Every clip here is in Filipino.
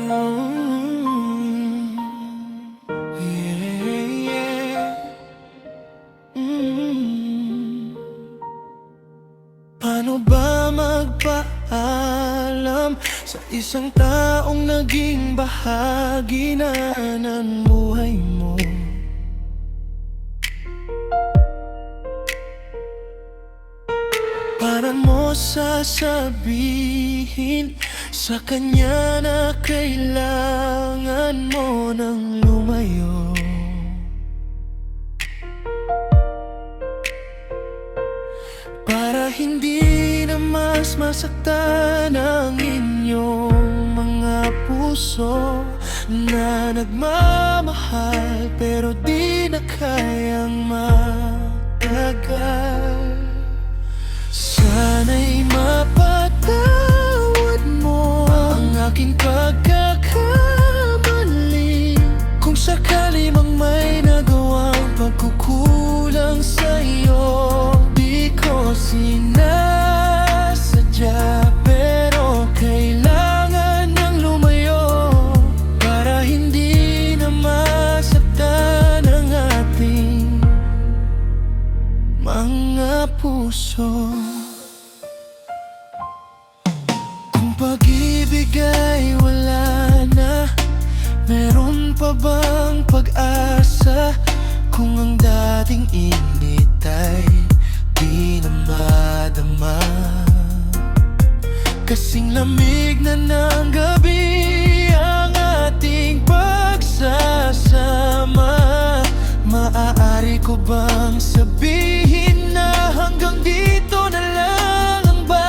Yeah. Paano ba magpaalam sa isang taong naging bahagi na ng buhay mo? Para mo sasabihin sa kanya na kailangan mo nang lumayo? Para hindi na mas masaktan ang inyong mga puso na nagmamahal pero di na kayang matagal. Sana'y mapatawad mo ang aking pagkakamali, kung sakali mang may nagawang pagkukulang sa'yo. Di ko sinasadya pero kailangan nang lumayo para hindi na masaktan ang ating mga puso. Kung pag-ibig ay wala na, meron pa bang pag-asa? Kung ang dating init ay di na madama, kasing lamig na ng gabi ang ating pagsasama. Maaari ko bang sabihin na hanggang dito na lang ang ba?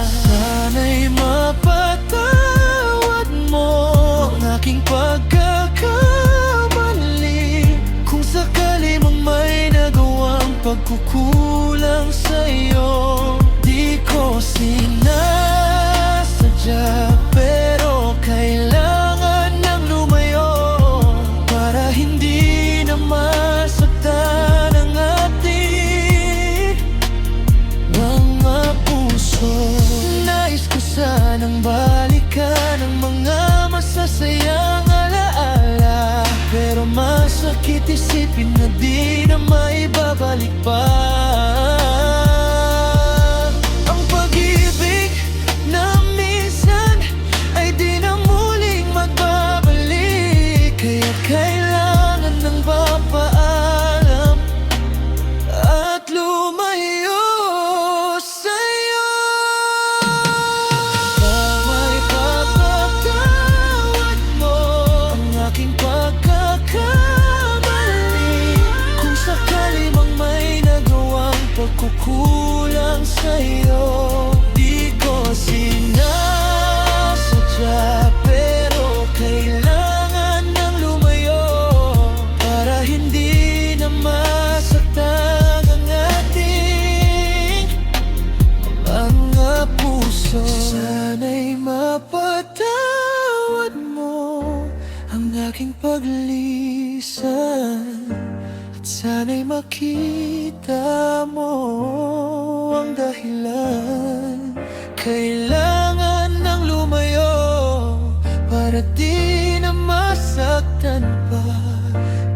Sana'y mapatawad mo ang aking pagkakamali, kung sakali mang may nagawang pagkukulang sa'yo. Di ko sinasadya pero kailangan nang lumayo para hindi na masaktan ang ating mga puso. Nais ko sanang balikan ang mga masasayang alaala, pero masakit isipin na di na maibabalik pa ang pag-ibig na minsan ay di na muling magbabalik. Kaya kailangan ng papaalam at lumayo sa'yo. May papatawad mo ang aking pagkakamali, kung sakali mang may nagawang pagkukulang sa'yo. Di ko sinasadya pero kailangan nang lumayo para hindi na masaktan ang ating mga puso. Sana'y mapatawad mo ang aking paglisan, at sana'y makita mo ang dahilan. Kailangan nang lumayo para di na masaktan pa,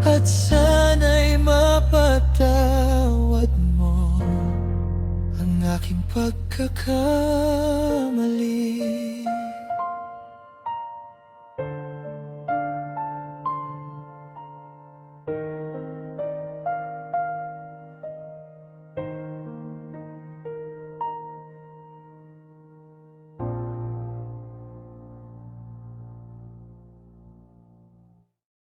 at sana'y mapatawad mo ang aking pagkakamali.